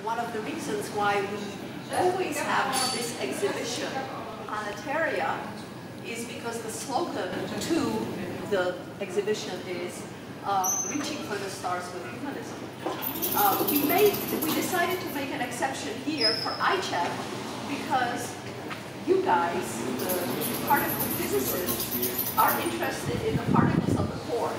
one of the reasons why we always have this exhibition, Planetaria, is because the slogan to the exhibition is reaching for the stars with humanism. We decided to make an exception here for iChEP because you guys, the particle physicists, are interested in the particles of the core.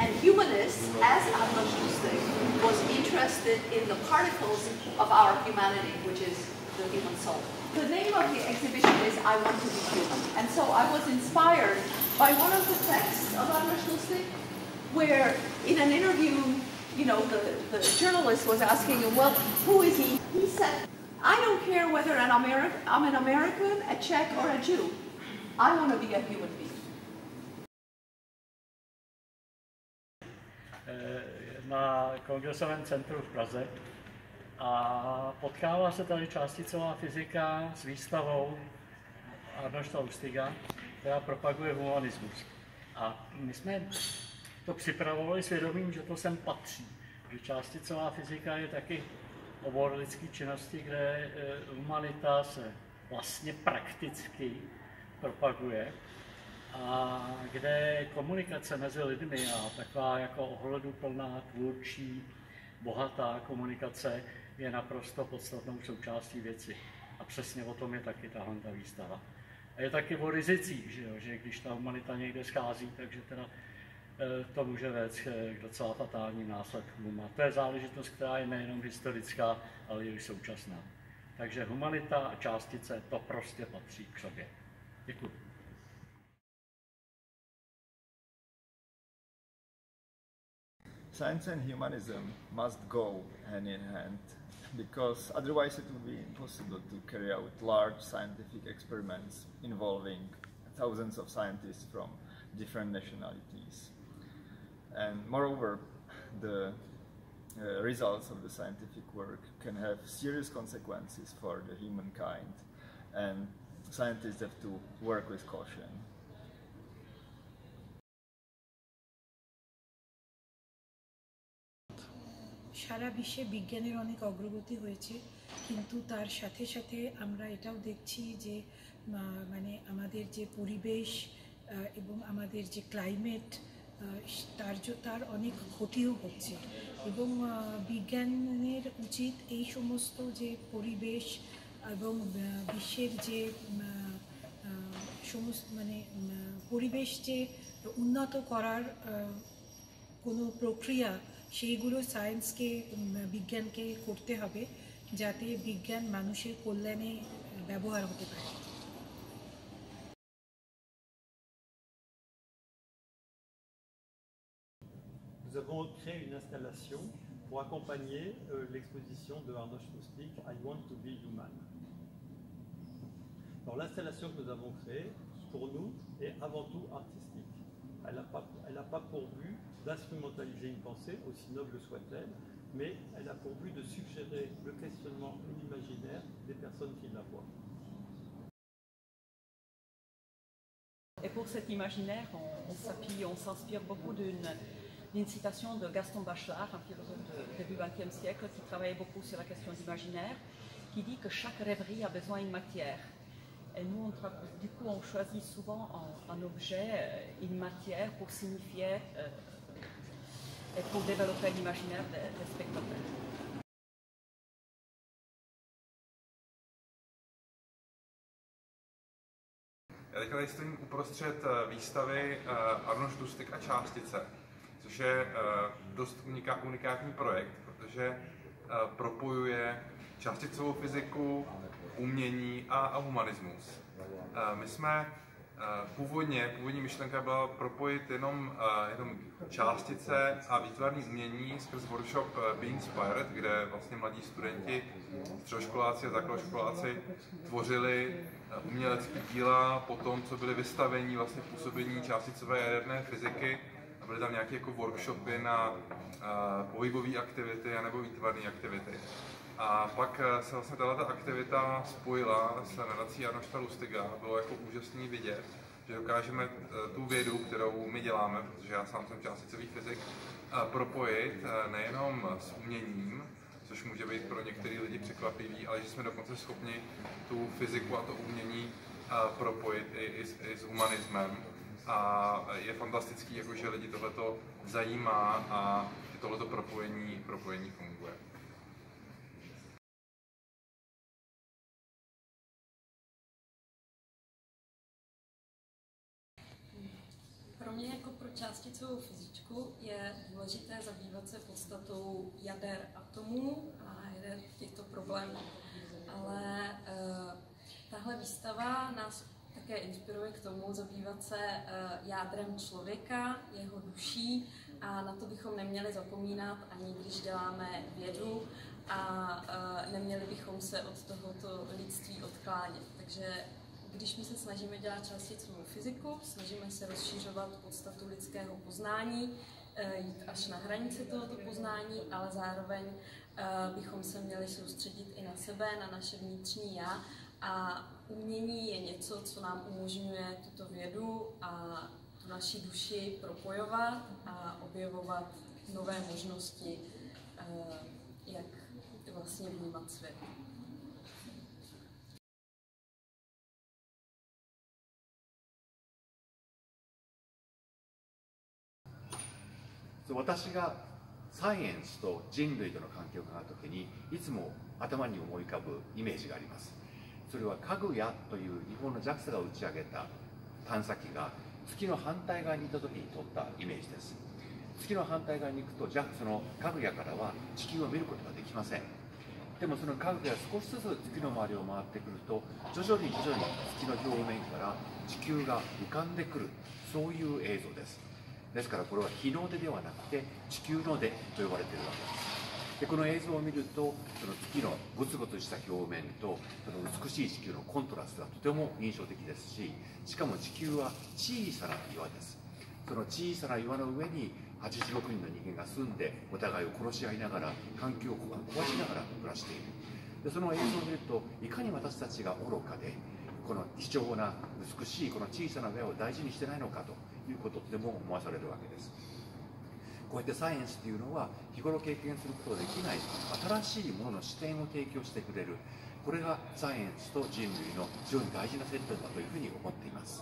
And humanists, as Amos Lustig, was interested in the particles of our humanity, which is the human soul. The name of the exhibition is I Want to Be Human. And so I was inspired by one of the texts of Amos Lustig, where in an interview, you know, the journalist was asking him, well, who is he? He said, I don't care whether I'm an American, a Czech, or a Jew. I want to be a human being. Na Kongresovém centru v Praze a potkává se tady částicová fyzika s výstavou Arnošta Lustiga, která propaguje humanismus. A my jsme to připravovali svědomím, že to sem patří. Že částicová fyzika je taky obor lidské činnosti, kde humanita se vlastně prakticky propaguje a kde komunikace mezi lidmi a taková jako ohleduplná, tvůrčí, bohatá komunikace je naprosto podstatnou součástí věci. A přesně o tom je taky tahle výstava. A je taky o rizicích, že když ta humanita někde schází, takže teda to může vést k docela fatálním následkům. A to je záležitost, která je nejenom historická, ale i současná. Takže humanita a částice, to prostě patří k sobě. Děkuji. Science and humanism must go hand in hand, because otherwise it would be impossible to carry out large scientific experiments involving thousands of scientists from different nationalities. And moreover, the results of the scientific work can have serious consequences for the humankind, and scientists have to work with caution. সারা বিশ্বে বিজ্ঞানের অনেক অগ্রগতি হয়েছে, কিন্তু তার সাথে সাথে আমরা এটাও দেখছি যে মানে আমাদের যে পরিবেশ এবং আমাদের যে ক্লাইমেট তার অনেক ক্ষতিও হচ্ছে এবং বিজ্ঞানের উচিত এই সমস্ত যে পরিবেশ এবং বিশ্বের যে সমস্ত মানে পরিবেশ যে উন্নত করার কোনো প্রক্রিয়া সেইগুলো সায়েন্সকে বিজ্ঞানকে করতে হবে যাতে বিজ্ঞান মানুষের কল্যাণে ব্যবহার হতে পারে। Nous avons créé une installation pour accompagner l'exposition de Arnošt Lustig I Want to Be Human. Alors l'installation que nous avons créée, pour nous, est avant tout artistique. Elle n'a pas pour but d'instrumentaliser une pensée, aussi noble soit-elle, mais elle a pour but de suggérer le questionnement et l'imaginaire des personnes qui la voient. Et pour cet imaginaire, on s'inspire beaucoup d'une citation de Gaston Bachelard, un philosophe du début XXe siècle qui travaillait beaucoup sur la question d'imaginaire, qui dit que chaque rêverie a besoin d'une matière. Et nous, du coup, on choisit souvent un objet, une matière pour signifier et pour développer l'imaginaire des spectateurs. Já teď tady stojím uprostřed výstavy Arnošt Lustig a částice, což je dost unikátní projekt, protože propojuje částicovou fyziku, umění a humanismus. My jsme původní myšlenka byla propojit jenom částice a výtvarné umění skrz workshop Be Inspired, kde vlastně mladí studenti, středoškoláci a základoškoláci tvořili umělecké díla po tom, co byly vystavení vlastně působení částicové jaderné fyziky. A byly tam nějaké jako workshopy na pohybové aktivity nebo výtvarné aktivity. A pak se vlastně tato aktivita spojila s nadací Arnošta Lustiga. Bylo jako úžasný vidět, že dokážeme tu vědu, kterou my děláme, protože já sám jsem částicový fyzik, propojit nejenom s uměním, což což může být pro některé lidi překvapivý, ale že jsme dokonce schopni tu fyziku a to umění propojit i s humanismem. A je fantastický, jako, že lidi tohleto zajímá a tohleto propojení funguje. Pro mě jako pro částicovou fyzičku je důležité zabývat se podstatou jader atomů a jader těchto problémů. Ale tahle výstava nás také inspiruje k tomu zabývat se jádrem člověka, jeho duší a na to bychom neměli zapomínat, ani když děláme vědu a neměli bychom se od tohoto lidství odklánět. Takže když my se snažíme dělat částicovou fyziku, snažíme se rozšiřovat podstatu lidského poznání, jít až na hranice tohoto poznání, ale zároveň bychom se měli soustředit i na sebe, na naše vnitřní já. A umění je něco, co nám umožňuje tuto vědu a tu naši duši propojovat a objevovat nové možnosti, jak vlastně vnímat svět. 私がサイエンスと人類との関係を考えた時にいつも頭に思い浮かぶイメージがあります。それはかぐやという日本の JAXA が打ち上げた探査機が月の反対側にいた時に撮ったイメージです。月の反対側に行くとそのかぐやからは地球を見ることができません。でもそのかぐや少しずつ月の周りを回ってくると徐々に月の表面から地球が浮かんでくる、そういう映像です。ですからこれは日の出ではなくて地球の出と呼ばれているわけです。でこの映像を見るとその月のゴツゴツした表面とその美しい地球のコントラストがとても印象的ですし、しかも地球は小さな岩です。その小さな岩の上に86人の人間が住んでお互いを殺し合いながら環境を壊しながら暮らしている。でその映像を見るといかに私たちが愚かでこの貴重な美しいこの小さな岩を大事にしてないのかということでも思わされるわけです。こうやってサイエンスというのは日頃経験することができない新しいものの視点を提供してくれる、これがサイエンスと人類の非常に大事なセットだというふうに思っています。